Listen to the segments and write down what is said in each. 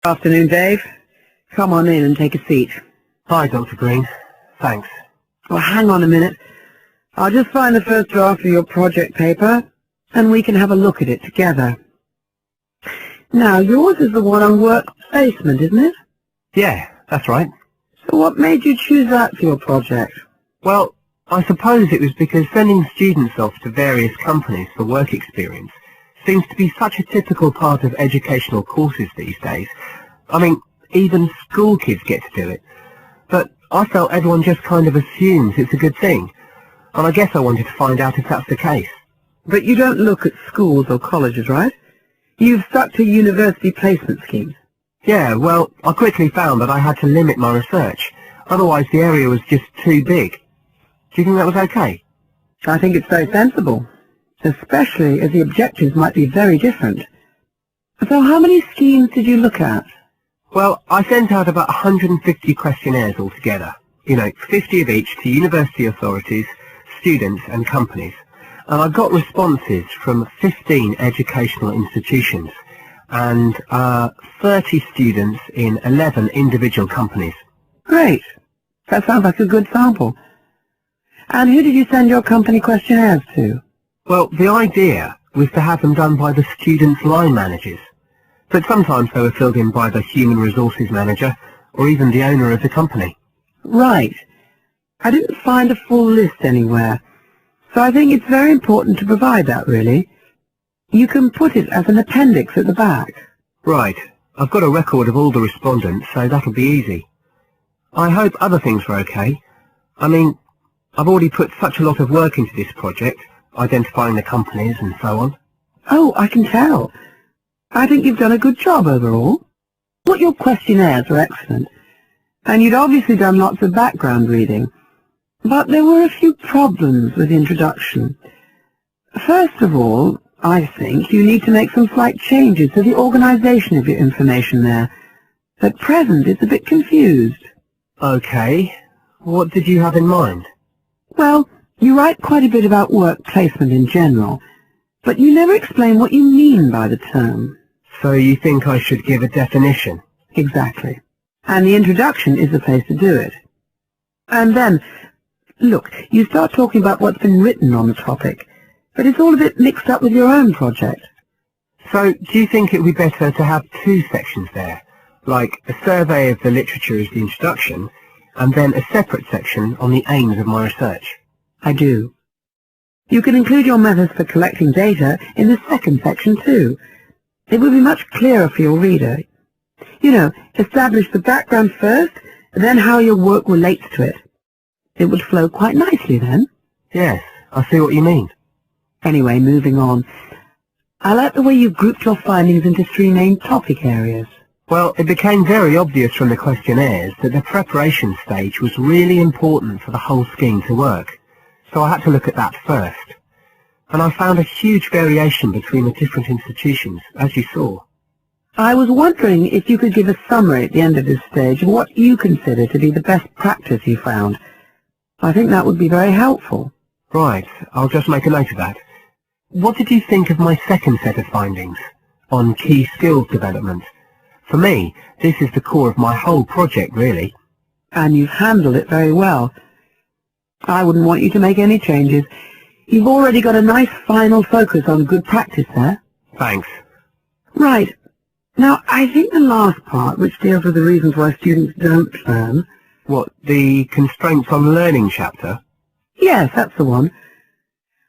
Afternoon, Dave. Come on in and take a seat. Hi, Dr. Green. Thanks. Well, hang on a minute. I'll just find the first draft of your project paper, and we can have a look at it together. Now, yours is the one on work placement, isn't it? Yeah, that's right. So what made you choose that for your project? Well, I suppose it was because sending students off to various companies for work experience seems to be such a typical part of educational courses these days. I mean, even school kids get to do it. But I felt everyone just kind of assumes it's a good thing. And I guess I wanted to find out if that's the case. But you don't look at schools or colleges, right? You've stuck to university placement schemes. Yeah, well, I quickly found that I had to limit my research. Otherwise the area was just too big. Do you think that was okay? I think it's very sensible, especially as the objectives might be very different. So how many schemes did you look at? Well, I sent out about 150 questionnaires altogether. 50 of each to university authorities, students and companies. And I got responses from 15 educational institutions and 30 students in 11 individual companies. Great. That sounds like a good sample. And who did you send your company questionnaires to? Well, the idea was to have them done by the students' line managers. But sometimes they were filled in by the human resources manager or even the owner of the company. Right. I didn't find a full list anywhere. So I think it's very important to provide that, really. You can put it as an appendix at the back. Right. I've got a record of all the respondents, so that'll be easy. I hope other things were okay. I mean, I've already put such a lot of work into this project, identifying the companies and so on. Oh, I can tell. I think you've done a good job overall. But your questionnaires were excellent, and you'd obviously done lots of background reading. But there were a few problems with the introduction. First of all, I think you need to make some slight changes to the organization of your information there. At present, it's a bit confused. Okay. What did you have in mind? Well, you write quite a bit about work placement in general, but you never explain what you mean by the term. So you think I should give a definition? Exactly. And the introduction is the place to do it. And then, look, you start talking about what's been written on the topic, but it's all a bit mixed up with your own project. So do you think it would be better to have two sections there, like a survey of the literature as the introduction, and then a separate section on the aims of my research? I do. You can include your methods for collecting data in the second section too. It will be much clearer for your reader. Establish the background first, and then how your work relates to it. It would flow quite nicely then. Yes, I see what you mean. Anyway, moving on. I like the way you grouped your findings into three main topic areas. Well, it became very obvious from the questionnaires that the preparation stage was really important for the whole scheme to work. So I had to look at that first. And I found a huge variation between the different institutions, as you saw. I was wondering if you could give a summary at the end of this stage of what you consider to be the best practice you found. I think that would be very helpful. Right, I'll just make a note of that. What did you think of my second set of findings on key skills development? For me, this is the core of my whole project, really. And you've handled it very well. I wouldn't want you to make any changes. You've already got a nice final focus on good practice there. Thanks. Right. Now, I think the last part, which deals with the reasons why students don't learn... What, the constraints on learning chapter? Yes, that's the one.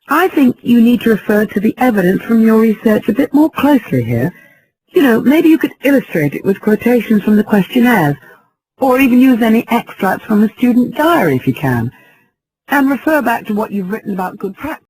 I think you need to refer to the evidence from your research a bit more closely here. Maybe you could illustrate it with quotations from the questionnaires, or even use any extracts from the student diary if you can, and refer back to what you've written about good practice.